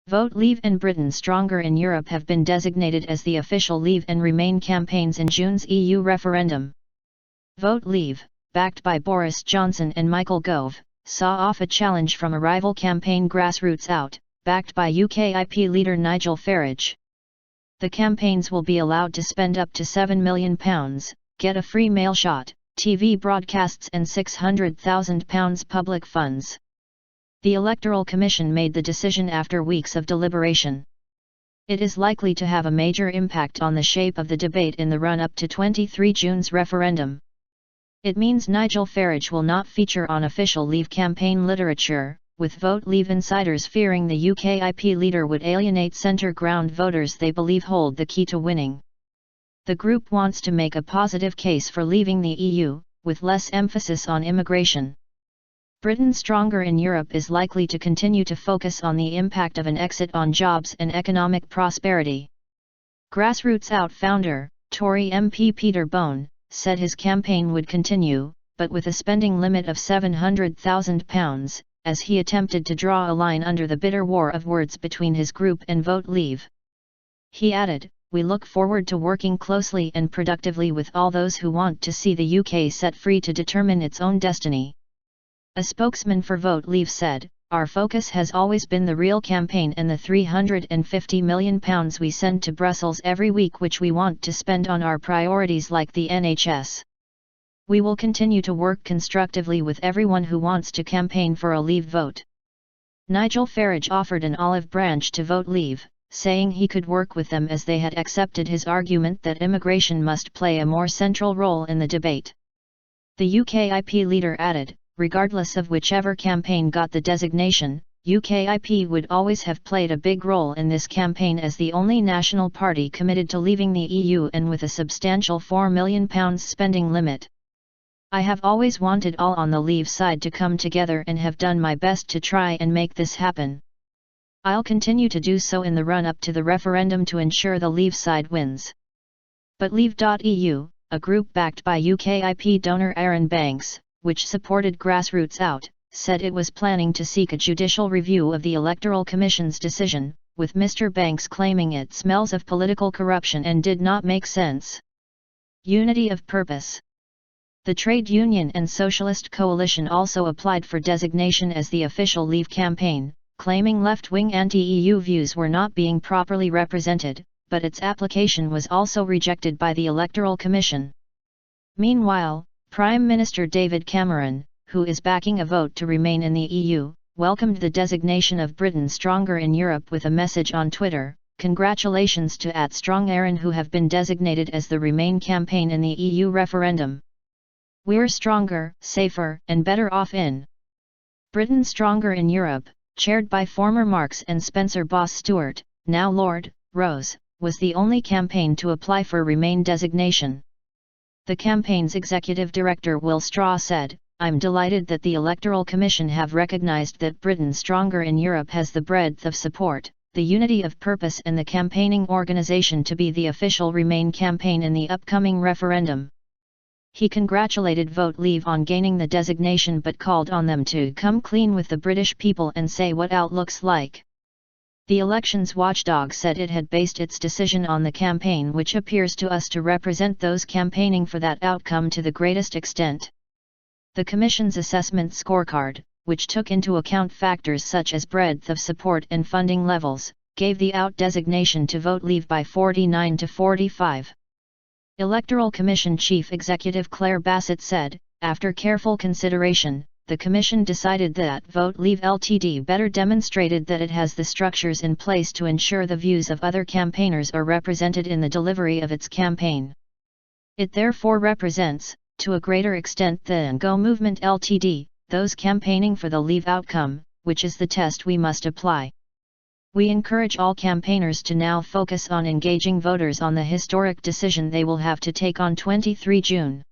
Vote Leave and Britain Stronger in Europe have been designated as the official Leave and Remain campaigns in June's EU referendum. Vote Leave, backed by Boris Johnson and Michael Gove, saw off a challenge from a rival campaign Grassroots Out, backed by UKIP leader Nigel Farage. The campaigns will be allowed to spend up to £7 million, get a free mailshot, TV broadcasts and £600,000 public funds. The Electoral Commission made the decision after weeks of deliberation. It is likely to have a major impact on the shape of the debate in the run-up to 23 June's referendum. It means Nigel Farage will not feature on official Leave campaign literature, with Vote Leave insiders fearing the UKIP leader would alienate centre-ground voters they believe hold the key to winning. The group wants to make a positive case for leaving the EU, with less emphasis on immigration. Britain Stronger in Europe is likely to continue to focus on the impact of an exit on jobs and economic prosperity. Grassroots Out founder, Tory MP Peter Bone, said his campaign would continue, but with a spending limit of £700,000, as he attempted to draw a line under the bitter war of words between his group and Vote Leave. He added, "We look forward to working closely and productively with all those who want to see the UK set free to determine its own destiny." A spokesman for Vote Leave said, "Our focus has always been the real campaign and the £350 million we send to Brussels every week, which we want to spend on our priorities like the NHS. We will continue to work constructively with everyone who wants to campaign for a Leave vote." Nigel Farage offered an olive branch to Vote Leave, saying he could work with them as they had accepted his argument that immigration must play a more central role in the debate. The UKIP leader added, "Regardless of whichever campaign got the designation, UKIP would always have played a big role in this campaign as the only national party committed to leaving the EU and with a substantial £4 million spending limit. I have always wanted all on the Leave side to come together and have done my best to try and make this happen. I'll continue to do so in the run-up to the referendum to ensure the Leave side wins." But Leave.eu, a group backed by UKIP donor Aaron Banks, which supported Grassroots Out, said it was planning to seek a judicial review of the Electoral Commission's decision, with Mr. Banks claiming it smells of political corruption and did not make sense. Unity of purpose. The trade union and socialist coalition also applied for designation as the official Leave campaign, claiming left-wing anti-EU views were not being properly represented, but its application was also rejected by the Electoral Commission. Meanwhile, Prime Minister David Cameron, who is backing a vote to remain in the EU, welcomed the designation of Britain Stronger in Europe with a message on Twitter, "Congratulations to @StrongAaron who have been designated as the Remain campaign in the EU referendum. We're stronger, safer and better off in Britain Stronger in Europe," chaired by former Marks and Spencer boss Stuart, now Lord, Rose, was the only campaign to apply for Remain designation. The campaign's executive director Will Straw said, "I'm delighted that the Electoral Commission have recognised that Britain Stronger in Europe has the breadth of support, the unity of purpose and the campaigning organisation to be the official Remain campaign in the upcoming referendum." He congratulated Vote Leave on gaining the designation but called on them to come clean with the British people and say what out looks like. The elections watchdog said it had based its decision on the campaign, which appears to us to represent those campaigning for that outcome to the greatest extent. The Commission's assessment scorecard, which took into account factors such as breadth of support and funding levels, gave the Out designation to Vote Leave by 49 to 45. Electoral Commission Chief Executive Claire Bassett said, "After careful consideration, the Commission decided that Vote Leave Ltd better demonstrated that it has the structures in place to ensure the views of other campaigners are represented in the delivery of its campaign. It therefore represents, to a greater extent than Go Movement Ltd, those campaigning for the Leave outcome, which is the test we must apply. We encourage all campaigners to now focus on engaging voters on the historic decision they will have to take on 23 June.